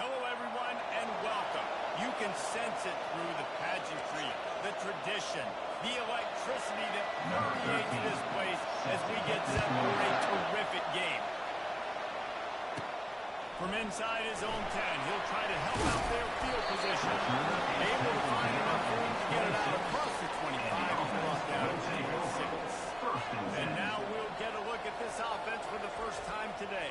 Hello, everyone, and welcome. You can sense it through the pageantry, the tradition, the electricity that permeates this place as we get set for a terrific game. From inside his own 10, he'll try to help out their field position. Able to find enough room to get it out across the 25. He's brought down to 6. And now we'll get a look at this offense for the first time today.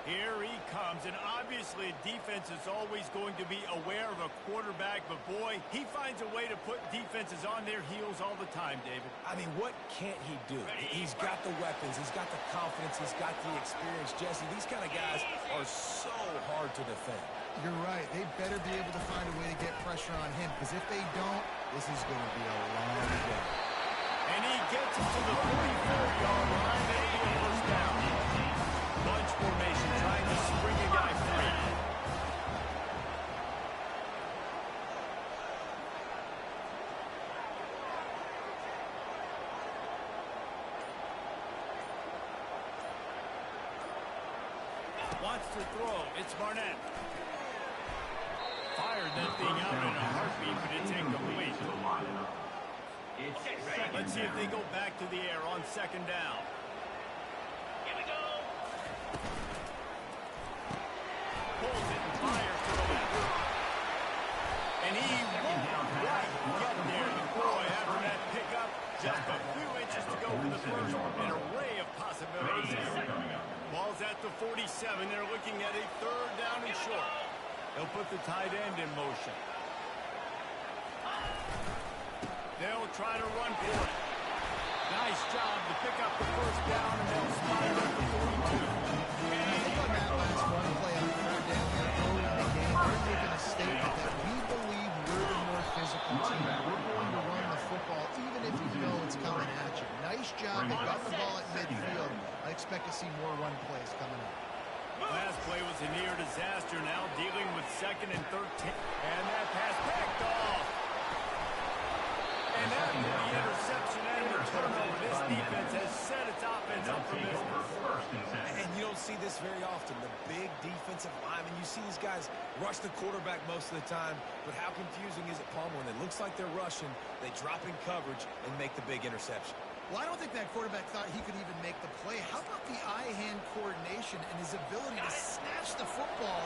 Here he comes, and obviously defense is always going to be aware of a quarterback, but boy, he finds a way to put defenses on their heels all the time, David. I mean, what can't he do? He's got the weapons, he's got the confidence, he's got the experience. Jesse, these kind of guys are so hard to defend. You're right. They better be able to find a way to get pressure on him, because if they don't, this is going to be a long day. And he gets it to the 44-yard line, and he goes down. Bunch formation, trying to spring a guy free. Wants to throw. It's Barnett. Fired that thing out in a heartbeat, but it's incomplete. Let's see if they go back to the air on second down. Here we go. Pulls it and fires to the left. And he won't quite get there. Boy, after that pickup, just a few inches to go for the first. An array of possibilities here. Ball's at the 47. They're looking at a third down and short. They'll put the tight end in motion. They'll try to run for it. Nice job to pick up the first down, and they'll spot it at the 42. I think on that last run play on third down there early in the game, they're making a statement that we believe we're the more physical team. We're going to run the football even if you know it's coming at you. Nice job. They got the ball at midfield. I expect to see more run plays coming up. Last play was a near disaster, now dealing with 2nd and 13. And that pass picked off. And after the interception and the turnover, this defense has set its offense up for business. And you don't see this very often. The big defensive linemen, you see these guys rush the quarterback most of the time, but how confusing is it, Palmer, when it looks like they're rushing, they drop in coverage and make the big interception? Well, I don't think that quarterback thought he could even make the play. How about the eye-hand coordination and his ability to snatch the football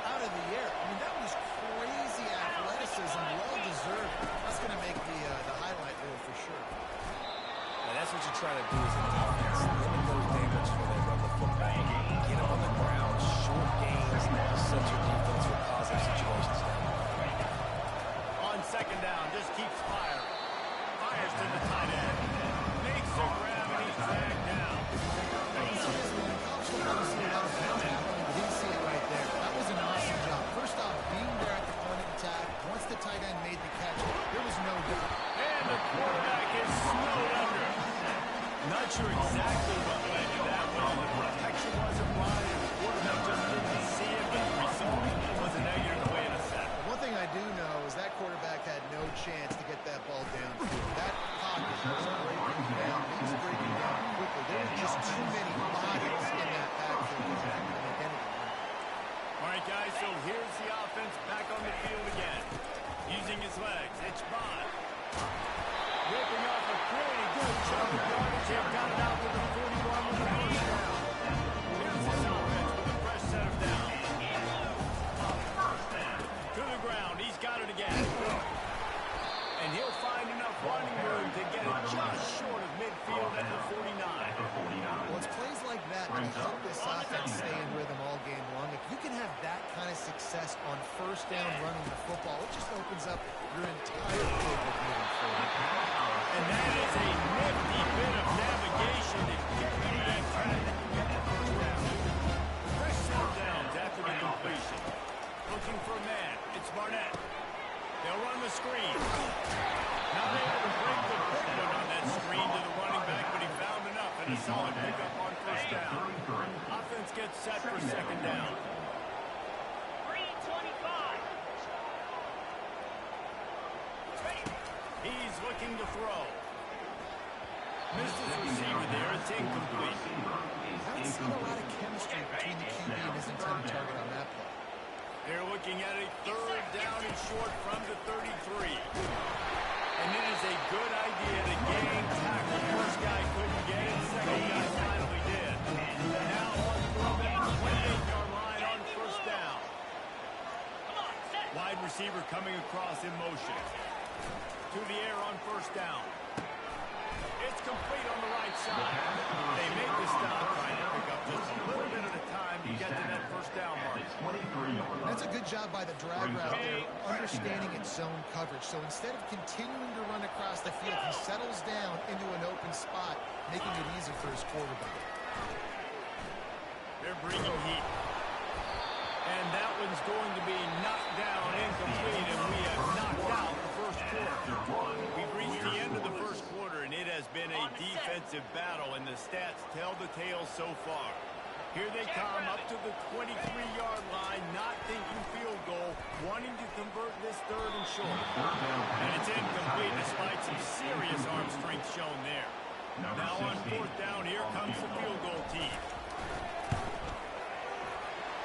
out of the air? I mean, that was crazy athleticism, well-deserved. That's going to make the highlight reel for sure. And that's what you're trying to do as an offense. Limit those damage when they run the football. Get them on the ground, short gains, set your defense for positive situations down. On second down, just keeps firing. Fires to the tight end. Makes the grab, and he's dragged down. Didn't see it right there. That was an awesome job. First off, being there at the point of attack, once the tight end made the catch, there was no doubt. And the quarterback is snowed under. Not sure exactly what led to that one. The protection wasn't right, and the quarterback just didn't see it, but the result was a negative way in a set. One thing I do know is that quarterback had no chance to get that ball downfield. That pocket was breaking down. He was breaking down quickly. There were just too many bodies in that backfield to make anything. All right, guys, so here's the offense back on the field again. Using his legs, it's Bond. Ripping off a pretty good chunk of garbage. They've got it out to the 41 with the first down. Here's his offense with a fresh set of down. To the ground, he's got it again. And he'll find enough running room to get it just short of midfield at the 49. Well, it's plays like that that help this offense stay in rhythm all game long. If you can have that kind of success on first down running the football, it just opens up your entire playbook moving forward. And that is a nifty bit of navigation to get you that track. Fresh set of downs after the completion. Looking for a man. It's Barnett. They'll run the screen. Not able to break the footprint on that screen to the running back, but he found enough and a solid pickup on first down. Offense gets set for second down. 3:25. He's looking to throw. Missed his receiver there. It's incomplete. I haven't seen a lot of chemistry between the QB and his intended target on that play. They're looking at a third down and short from the 33. And it is a good idea to gain tackle. First guy couldn't get it, second guy finally did. Now on through that 28-yard line on first down. Wide receiver coming across in motion. To the air on first down. It's complete on the right side. They make the stop, trying to pick up just a little bit at a time to get to that first down mark. That's a good job by the drag route there, understanding its zone coverage. So instead of continuing to run across the field, he settles down into an open spot, making it easy for his quarterback. They're bringing heat. And that one's going to be knocked down incomplete, and we have knocked out the first quarter. We've reached the end of the first quarter, and it has been a defensive battle, and the stats tell the tale so far. Here they come up to the 23-yard line, not thinking field goal, wanting to convert this third and short. And it's incomplete despite some serious arm strength shown there. Now on fourth down, here comes the field goal team.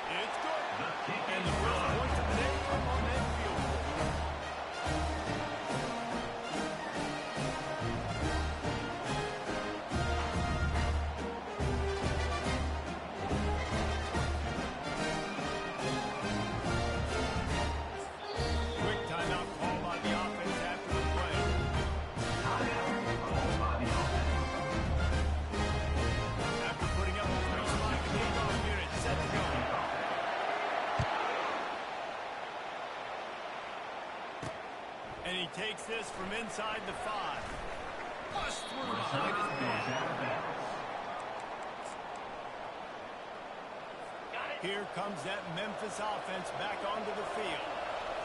It's good. And the first points of the day come on that field goal. Quick timeout call by the offense after the play. After putting up a 3-spot, the kickoff unit set to go. And he takes this from inside the 5. Bust through behind his man. Here comes that Memphis offense back onto the field.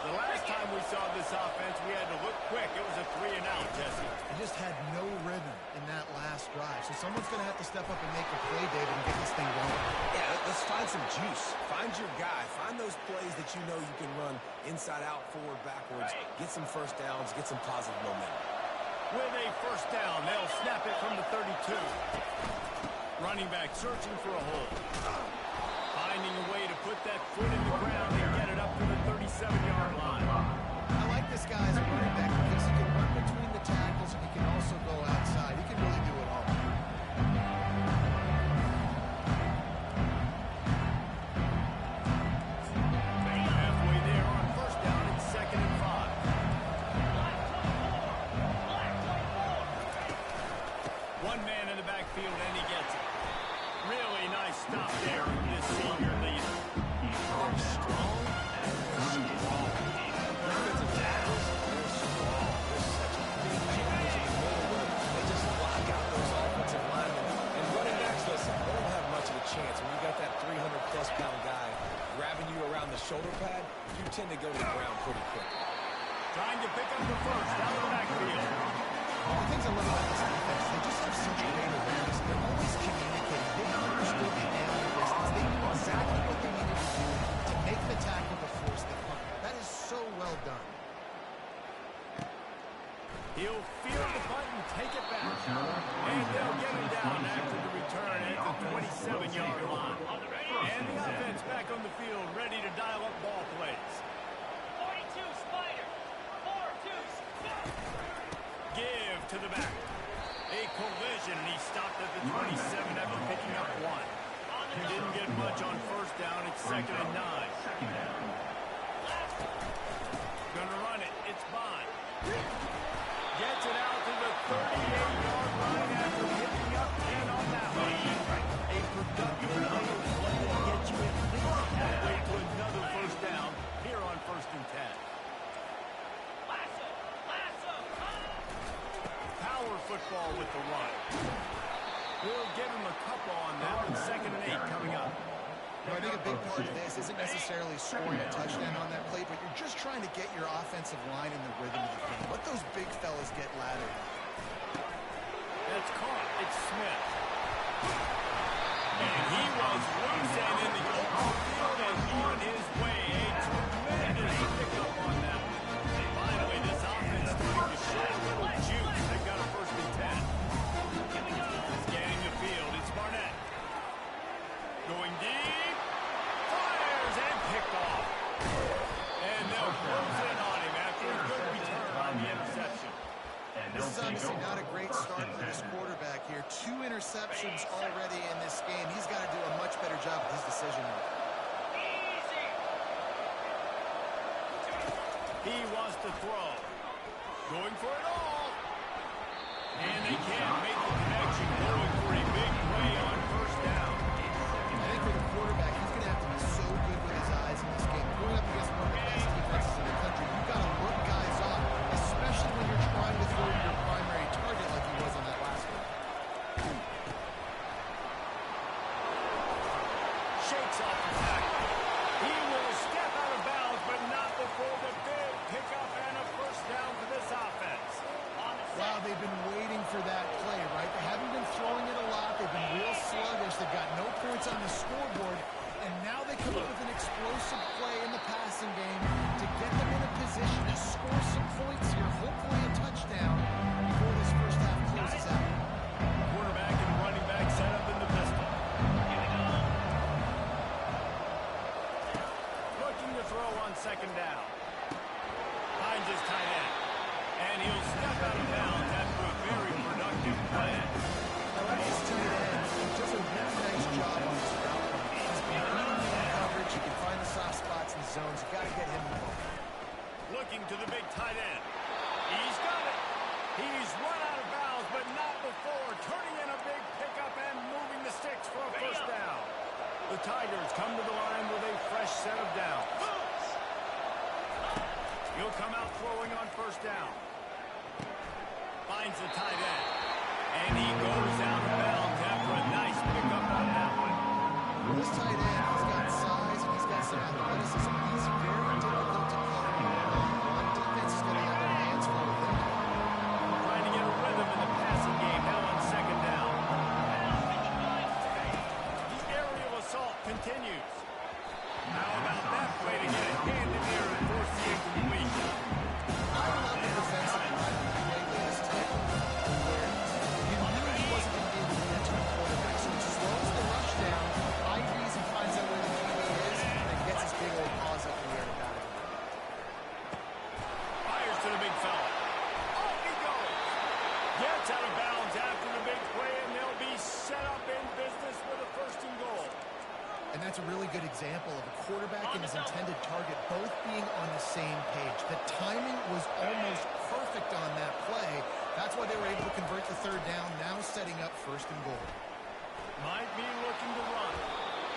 The last time we saw this offense, we had to look quick. It was a 3-and-out, Jesse. He just had no rhythm in that last drive. So someone's going to have to step up and make a play, David, and get this thing going. Yeah, let's find some juice. Find your guy. Find those plays that you know you can run inside out, forward, backwards. Get some first downs. Get some positive momentum. With a first down, they'll snap it from the 32. Running back searching for a hole. Finding a way to put that foot in the ground and get it up to the 37-yard line. I like this guy as a running back because he can run between the tackles and he can also go outside. He can really do it all. Halfway there on first down, it's 2nd and 5. One man in the backfield, and he gets it. Really nice stop there from this senior leader. They're strong. They're strong. Defensive tackles, they're strong. There's such a big challenge in the middle where they just lock out those offensive linemen. And running backs, listen, they don't have much of a chance. When you got that 300-plus pound guy grabbing you around the shoulder pad, you tend to go to the ground pretty quick. Trying to pick up the first out of the backfield. The things I love about this defense, they just have such great awareness. They're always communicating. They understood the nail in distance. They knew exactly what they needed to do to make the tackle to force the punt. That is so well done. He'll feel the punt and take it back. And they'll get him down after the return at the 27-yard line. And the offense back on the field, ready to dial up ball plays. 42 Spider. 4-2 Spider. Give to the back. A collision, and he stopped at the 27 after picking up 1. He didn't get much on first down. It's 2nd and 9. Gonna run it. It's Bond. Gets it out to the 38-yard line after picking up 10 on that one. A productive play is one that gets you at least halfway to another first down here on 1st and 10. Power football with the run. We'll give him a couple on that one. 2nd and 8 coming up. I think a big part of this isn't necessarily scoring a touchdown on that play, but you're just trying to get your offensive line in the rhythm of the game. Let those big fellas get lathered. That's caught. It's Smith. And he was loose and in the open field and on his way. A tremendous pickup on that one. Finally, this offense starting to show a little juice. They've got a 1st and 10. Scanning the field. It's Barnett. Going deep. Fires and picked off. obviously not a great start for this quarterback here. 2 interceptions already in this game. He's got to do a much better job with his decision making. He wants to throw. Going for it all. And they can't make the connection. Going for a big play on first down. I think for the quarterback, he's going to have to be so good with his eyes in this game. Going up against one of the best defenses in the country, you've got to look guys off, especially when you're trying to throw to your primary target like he was on that last one. Shakes off the tackle. He will step out of bounds, but not before the big pickup and a first down for this offense. Wow, they've been waiting for that play, right? They haven't been throwing it a lot. They've been real sluggish. They've got no points on the scoreboard. And now they come up with an explosive play in the passing game to get them in a position to score some points here, hopefully a touchdown before this first half closes out. Quarterback and running back set up in the pistol. Looking to throw on second down. Finds his tight end. And he'll step out of bounds after a very productive play. I like his tight end. He does a really nice job on his route. He's been beating man coverage. He can find the soft spots in the zones. You got to get him involved. Looking to the big tight end. He's got it. He's run out of bounds, but not before turning in a big pickup and moving the sticks for a first down. The Tigers come to the line with a fresh set of downs. He'll come out throwing on first down. Finds the tight end. And he goes out of bounds after a nice pickup on that one. This tight end, he's got size and he's got some athleticism. He's very difficult to cover. On defense, he's going to have their hands full with him. Trying to get a rhythm in the passing game now on second down. The aerial assault continues. How about that play to get a hand in there and force the incomplete? I love the defensive line of the play last tackle, where you knew he wasn't going to be able to get to the quarterback. So he slows the rush down, IDs and finds out where the QB is, and gets his big old paws up in the air to bat it. Fires to the big fella. Off he goes. Gets out of bounds after the big play, and they'll be set up in business with a first and goal. And that's a really good example of a quarterback and his intended target both being on the same page. The timing was almost perfect on that play. That's why they were able to convert the third down, now setting up first and goal. Might be looking to run.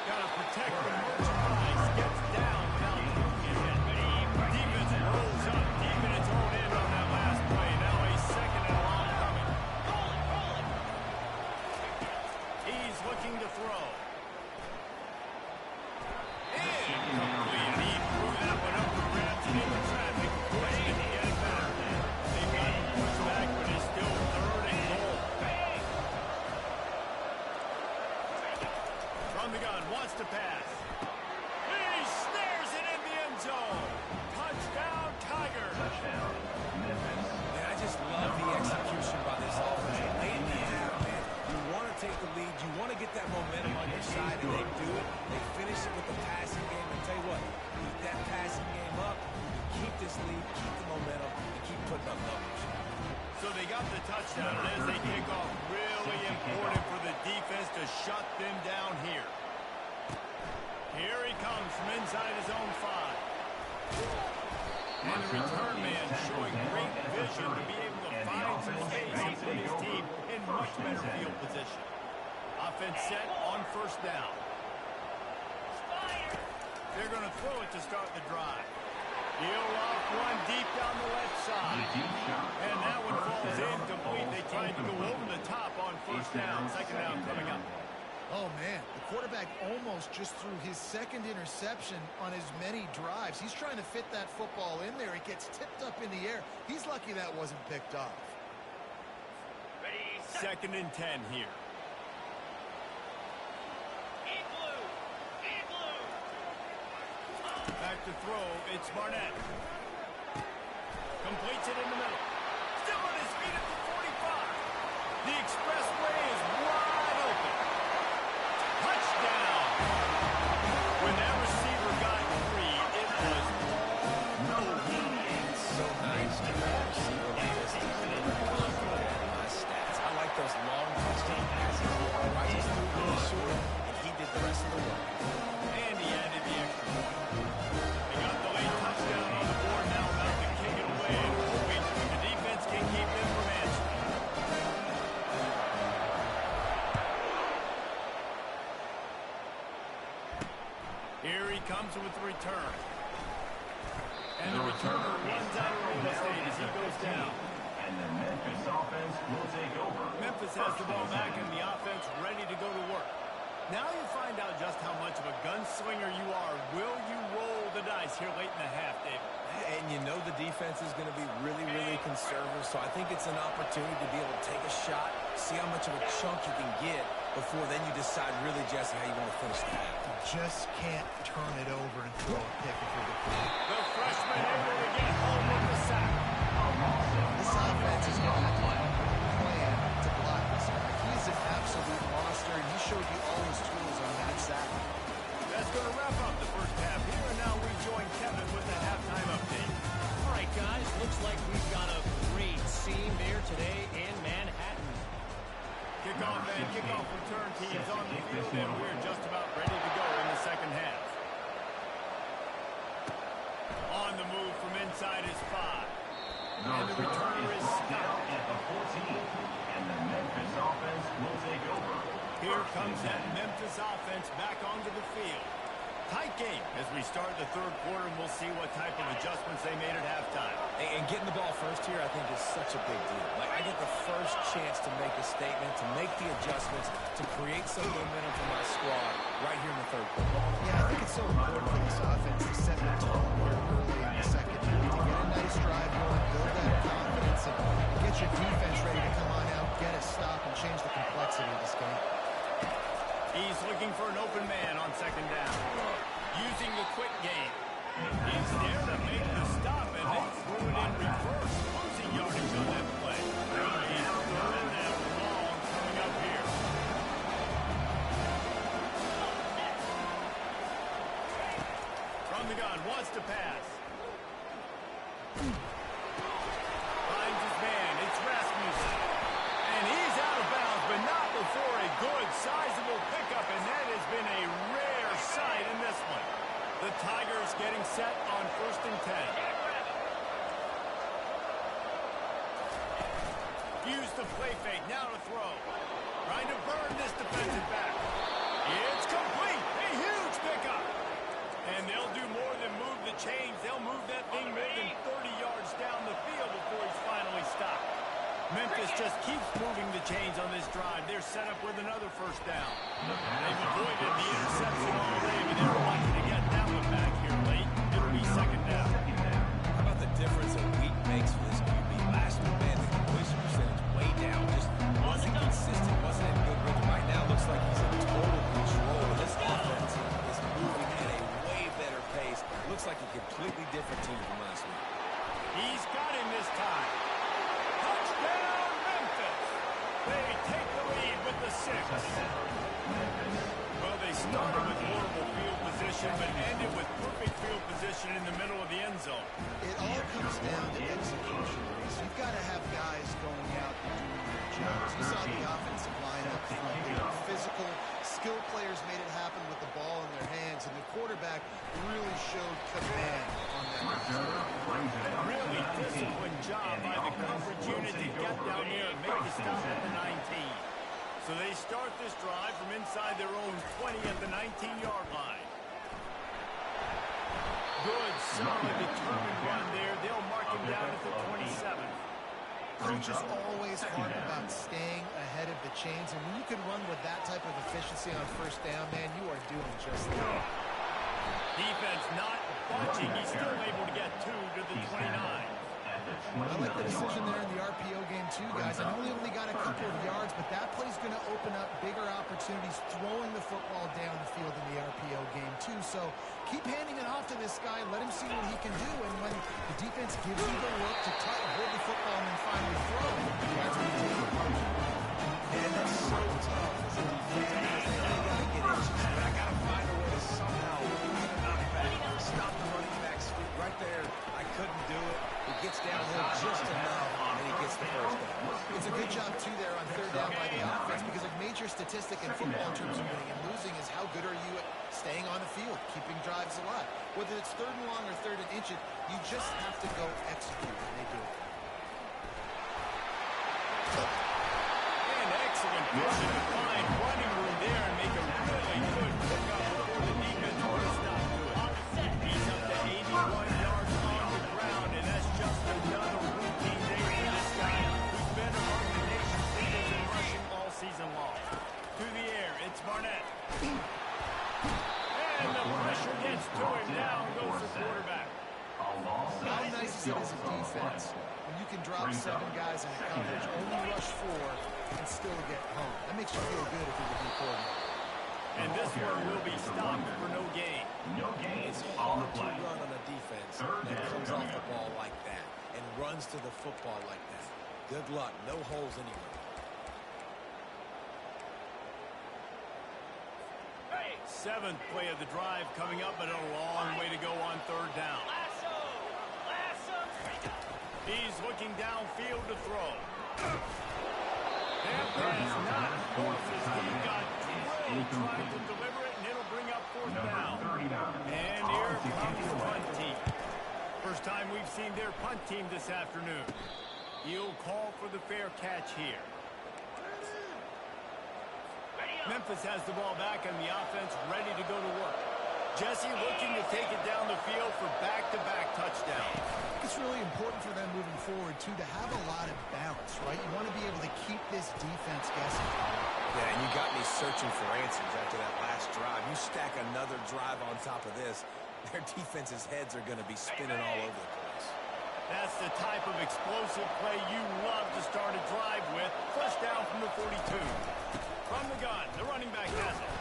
Got to protect the merchandise. Gets down without looking at it. Defense rolls up deep in its own end on that last play. Now a second and long coming. He's looking to throw. Incomplete. He threw that one up for grabs and into traffic. Forcing it to get it back. They've got to push back, but it's still third and goal. From the gun, wants to pass. He snares it in the end zone. Touchdown, Tigers. Touchdown, Memphis. Man, I just love the execution by this offense. Late in the half, man, you want to take the lead. You want to get that momentum on your side, and they do it. They finish it with the passing game. And tell you what, keep that passing game up. Keep this lead, keep the momentum, and keep putting up numbers. So they got the touchdown, and as they kick off, really important for the defense to shut them down here. Here he comes from inside his own 5. And the return man showing great vision to be able to find some space and put his team in much better field position. Offense set on first down. They're going to throw it to start the drive. He'll off one deep down the left side. And that one falls incomplete. They tried to go over the top on first down. Second down coming up. Oh, man, the quarterback almost just threw his second interception on as many drives. He's trying to fit that football in there. It gets tipped up in the air. He's lucky that wasn't picked off. Second and 10 here. Back to throw, it's Barnett. Completes it in the middle. Still on his feet at the 45. The expressway is wide open. Touchdown. When that receiver got free, it was all no. So nice to have a receiver like this to deliver on Here he comes with the return. And the returner runs out of real estate as he goes down. And the Memphis offense will take over. Memphis has the ball back and the offense ready to go to work. Now you find out just how much of a gunslinger you are. Will you roll the dice here late in the half, David? And you know the defense is going to be really, really conservative, so I think it's an opportunity to be able to take a shot, see how much of a chunk you can get before then you decide really, Jesse, how you want to finish the half. Just can't turn it over and throw a pick if you're the player. The freshman able to get home with the sack. This offense is going to have to plan to block this guy. He's an absolute monster, and he showed you all his tools on that sack. That's going to wrap up the first half here, and now we join Kevin with the halftime update. All right, guys, looks like we've got a great scene there today in Manhattan. Kickoff and kickoff return teams on the field, and we're just about ready to go in the second half. On the move from inside is 5. And the returner is stopped at the 14. And the Memphis offense will take over. Here comes that Memphis offense back onto the field. Tight game as we start the third quarter, and we'll see what type of adjustments they made at halftime. And getting the ball first here, I think, is such a big deal. Like, I get the first chance to make a statement, to make the adjustments, to create some momentum for my squad right here in the third quarter. Yeah, I think it's so important for this offense to set the tone here early in the second half, to get a nice drive going, build that confidence, and get your defense ready to come on out, get a stop, and change the complexity of this game. He's looking for an open man on second down. Using the quick game. He's there to make the stop, and they threw it in reverse. Losing yardage on that play. He's throwing that long coming up here. From the gun, wants to pass. Finds his man. It's Rasmussen. And he's out of bounds, but not before a good, sizable pickup, and that has been a rare sight in this one. The Tigers getting set on 1st and 10. Use the play fake, now to throw. Trying to burn this defensive back. It's complete, a huge pickup. And they'll do more than move the chains. They'll move that thing more than 30 yards down the field before he's finally stopped. Memphis just keeps moving the chains on this drive. They're set up with another first down. They've avoided the interception all day, but they're lucky to get that one back here late. It'll be second down. How about the difference a week makes for this QB? Last week, man, the completion percentage way down. Just wasn't consistent, wasn't in good rhythm. Right now, looks like he's in total control. This offense is moving at a way better pace. Looks like a completely different team from last week. He's got him this time. Touchdown, Memphis! They take the lead with the 6. Well, they started with horrible field position, but ended with perfect field position in the middle of the end zone. It all comes down to execution, Reese. You've got to have guys going out and doing their jobs. You saw the offensive line up front. They were physical. Skill players made it happen with the ball in their hands, and the quarterback really showed command on that. Really disciplined job by the coverage unit to get down there and make the stop at the 19. So they start this drive from inside their own 20 at the 19-yard line. Good, solid, determined run there. They'll mark him down at the 27. Coach is always hard about staying ahead of the chains, and when you can run with that type of efficiency on first down, man, you are doing just that. Defense not budging. He's still able to get 2 to the 29. I like the decision there in the RPO game too, guys. I know he only got a couple of yards, but that play's going to open up bigger opportunities throwing the football down the field in the RPO game too. So keep handing it off to this guy. Let him see what he can do. And when the defense gives you the look to hold the football and then finally throw it, that's when you take it. And that's so tough as a defense because they only got to get inches. But I got to find a way to somehow knock back, stop the running back's feet right there. I couldn't do it. He gets downhill just enough, and he gets the first down. It's a good job, too, there on third down by the offense, because a major statistic in football in terms of winning and losing is how good are you at staying on the field, keeping drives alive. Whether it's third and long or third and inch, you just have to go execute, and they do it. And excellent vision to find running room there and make a really good pickup before the defense put a stop Gets to him now, goes to quarterback. How nice is it as a defense when you can drop 7 guys in coverage, only rush 4, and still get home? That makes you feel good if you're the D coordinator. And this one will be stopped for no gain. No gain It's on the hard to play. run on a defense that comes off the ball like that and runs to the football like that. Good luck. No holes anywhere. Seventh play of the drive coming up, but a long way to go on third down. Lasso! Lasso! He's looking downfield to throw. That pass not close. He got drilled trying to deliver it, and it'll bring up fourth down. And here comes the punt team. First time we've seen their punt team this afternoon. He'll call for the fair catch here. Memphis has the ball back and the offense ready to go to work. Jesse looking to take it down the field for back-to-back touchdowns. It's really important for them moving forward, too, to have a lot of balance, right? You want to be able to keep this defense guessing. Yeah, and you got me searching for answers after that last drive. You stack another drive on top of this, their defense's heads are going to be spinning all over the place. That's the type of explosive play you love to start a drive with. First down from the 42. From the gun, the running back has it.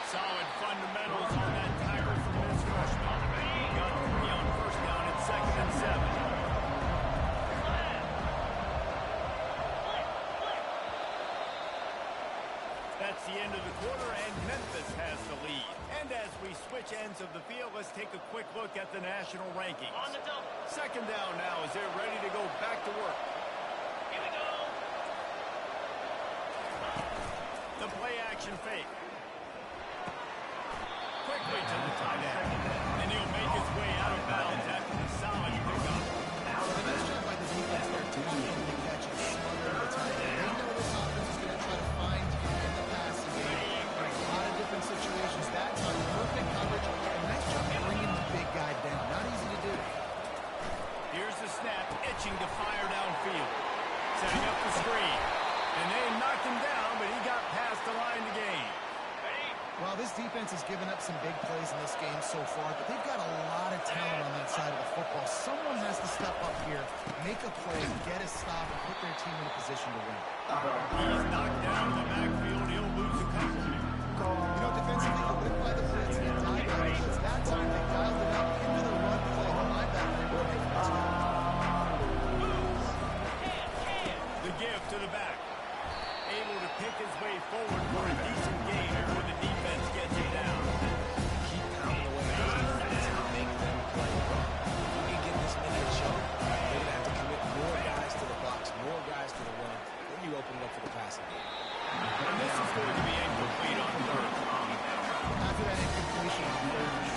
Solid fundamentals on that tackle from this freshman. Got 3 on first down at 2nd and 7. That's the end of the quarter, and Memphis has the lead. And as we switch ends of the field, let's take a quick look at the national rankings. On the double. Second down now as they're ready to go back to work. Here we go. The play-action fake. Quickly to the tight end. And he'll make his way out of bounds after the solid pickup. A nice job by the defense there, too. The catch is smothering the tight end. They know this offense is going to try to find you in the passing game. A lot of different situations. That time, perfect coverage. A nice job bringing the big guy down. Not easy to do. Here's the snap, itching to fire downfield. Setting up the screen. And they knocked him down, but he got past the line to gain. Well, this defense has given up some big plays in this game so far, but they've got a lot of talent on that side of the football. Someone has to step up here, make a play, get a stop, and put their team in a position to win. He's knocked down in the backfield. He'll lose a couple. You know, defensively, you live by the blitz and die by the blitz. That time, they dialed it up into the run play. The linebacker will make the mistake. The give to the back. Able to pick his way forward for a decent gain here when the defense gets him down. Keep pounding away at this defense and make them play. If you can get this many to choke, they're going to have to commit more guys to the box, more guys to the run. Then you open it up for the passing game. And this is going to be incomplete on third. After that incompletion on third and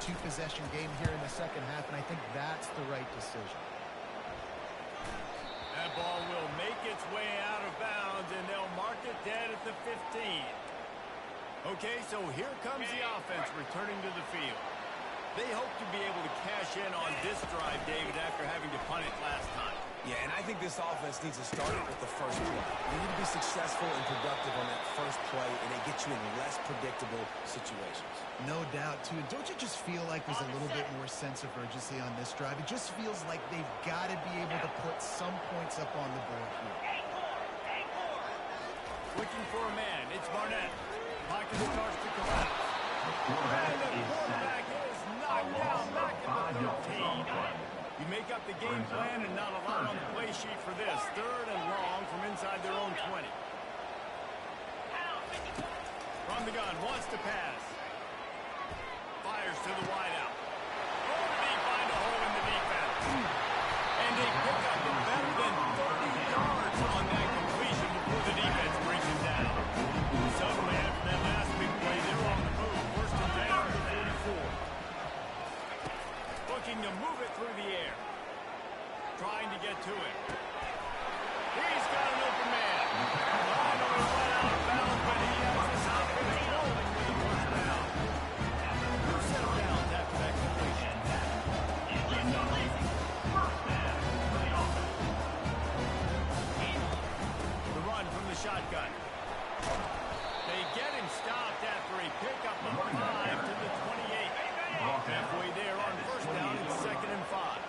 two-possession game here in the second half, and I think that's the right decision. That ball will make its way out of bounds, and they'll mark it dead at the 15. Okay, so here comes the offense returning to the field. They hope to be able to cash in on this drive, David, after having to punt it last time. Yeah, and I think this offense needs to start it with the first play. You need to be successful and productive on that first play, and it gets you in less predictable situations. No doubt, too. Don't you just feel like there's a little bit more sense of urgency on this drive? It just feels like they've got to be able to put some points up on the board here. Looking for a man. It's Barnett. Pocket starts to collapse. And the quarterback is knocked down back at the 13. You make up the game plan and not a lot on the play sheet for this. 3rd and long from inside their own 20. From the gun, wants to pass. Fires to the wideout. Oh, did he find a hole in the defense? And they pick up better than 30 yards on that completion before the defense brings him down. Suddenly, after that last big play, they're on the move. 1st and 10 to the 44. Looking to move it through the air. Trying to get to it. He's got an open man. I know he's right out of bounds, but he has this offense rolling with the first down. 2 set of downs after that completion. The run from the shotgun. They get him stopped after a pickup of 5 to the 28. Halfway there on 1st down, it's 2nd and 5.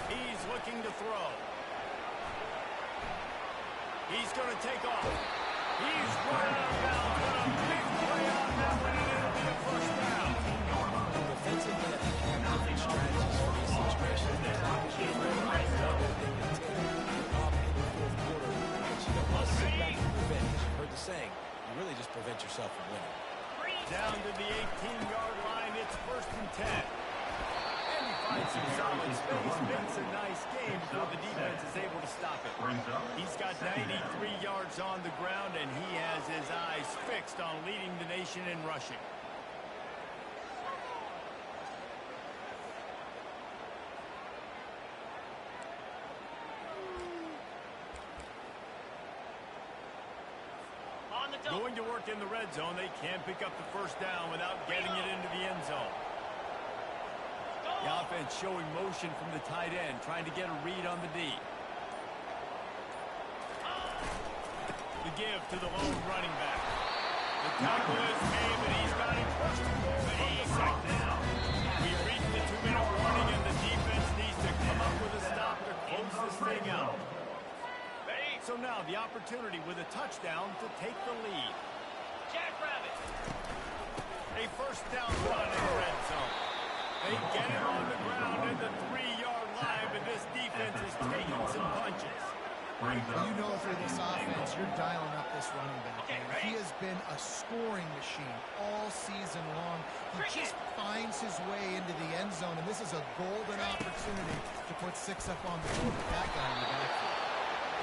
He's looking to throw. He's going to take off. He's right out of bounds, but a big play on that one, and it'll be a 1st down. Defensively, I think you have different strategies for these situations. The clock is getting ready. It's not a thing to take in the 4th quarter. But you don't want to sit back and prevent, because you've heard the saying, you really just prevent yourself from winning. Down to the 18-yard line, it's 1st and 10. And he finds some solid space, makes a nice game before the defense is able to stop it. He's got 93 yards on the ground, and he has his eyes fixed on leading the nation in rushing. Going to work in the red zone. They can't pick up the 1st down without getting it into the end zone. The offense showing motion from the tight end, trying to get a read on the D. The give to the lone running back. The tackle is made, but he's got him first and goal from the 6. We reached the 2-minute warning, and the defense needs to come up with a stop to close this thing out. So now the opportunity with a touchdown to take the lead. Jackrabbit. A 1st down run in the red zone. They get it on the ground at the 3-yard line, but this defense is taking some punches. You know, through this offense, you're dialing up this running back. He has been a scoring machine all season long. He just finds his way into the end zone, and this is a golden opportunity to put 6 up on the board with that guy in the backfield.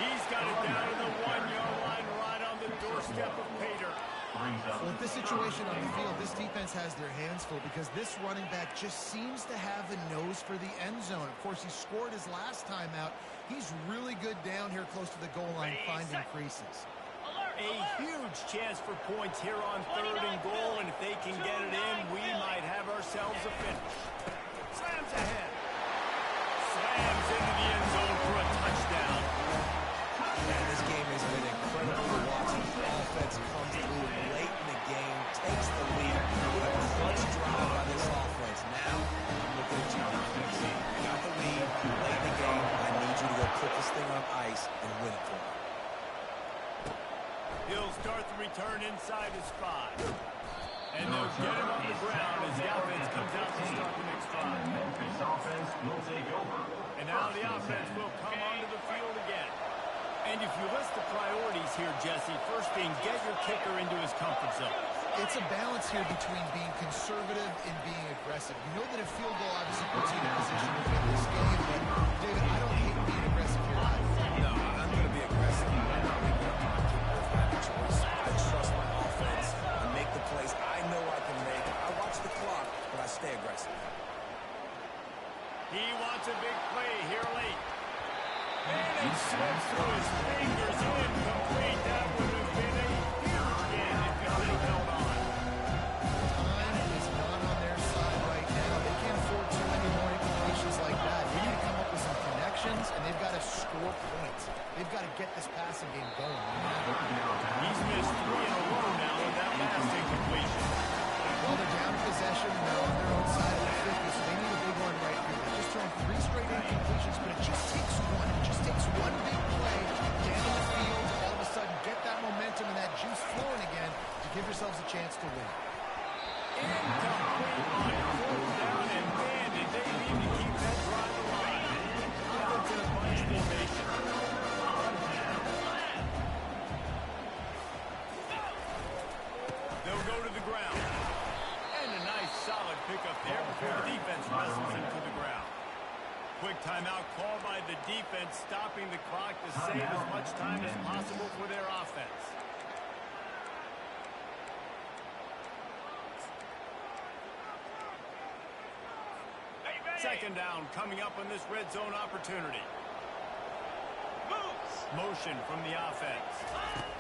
He's got it down to the 1-yard line right on the doorstep of Pater. Well, with this situation on the field, this defense has their hands full because this running back just seems to have a nose for the end zone. Of course, he scored his last time out. He's really good down here close to the goal line finding creases. A huge chance for points here on 3rd and goal, and if they can get it in, we might have ourselves a finish. Slams ahead. Slams into the end zone for a touchdown. Man, this game has been incredible to watch. The offense comes through late in the game, takes the lead. What a clutch drive by this offense. Now, I'm looking at you, defense. You got the lead late in the game. I need you to go put this thing on ice and win it for me. He'll start the return inside his 5. And they'll get him on the ground as the offense comes out to start the next drive. Memphis offense will take over. And now the offense will come onto the field again. And if you list the priorities here, Jesse, first being get your kicker into his comfort zone. It's a balance here between being conservative and being aggressive. You know that a field goal obviously puts you in a position to win this game, but David, I don't hate being aggressive here either. No, I'm going to be aggressive. I'm not making up my kickers. I have a choice. I trust my offense. I make the plays I know I can make. I watch And it slips through his fingers. Incomplete. That would have been a huge gain if he could have held on. Time is not on their side right now. They can't afford too many more incompletions like that. They need to come up with some connections, and they've got to score points. They've got to get this passing game going. He's missed 3 in a row now with that last incompletion. Well, they're down possession. They're on their own side of the 50, so they need a big one right here. They're just throwing 3 straight incompletions, but it just takes one. It just takes one big play down the field to all of a sudden get that momentum and that juice flowing again to give yourselves a chance to win. Incomplete on 4th down, and man, did they need to keep that drive alive. Offensive bunch formation. They'll go to the ground. And a nice solid pickup there before the defense wrestles him to the ground. Quick timeout called by the defense, stopping the clock to save as much time as possible for their offense. Second down coming up on this red zone opportunity. Moves. Motion from the offense.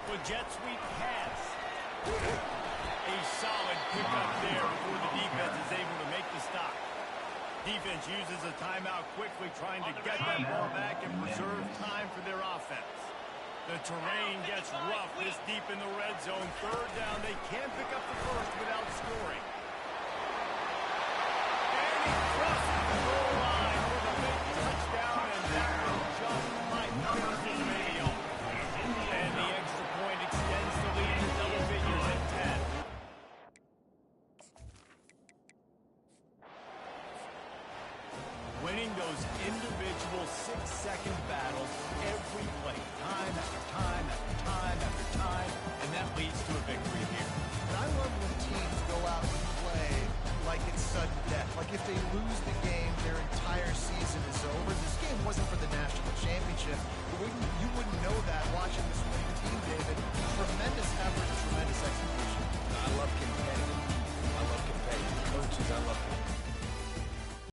With jet sweep pass. A solid pickup there before the defense is able to make the stop. Defense uses a timeout quickly, trying to get that ball back and preserve time for their offense. The terrain gets rough this deep in the red zone. Third down, they can't pick up the first without scoring. And he crosses the goal line with a big touchdown, and that one just might finish his radio. And the extra point extends the lead to double figures at 10. Winning those individual 6-second battles every play, time after time after time after time, and that leads to a victory here. And I love when teams go out and play like it's sudden death. Like if they lose the game, their entire season is over. This game wasn't for the national championship. You wouldn't know that watching this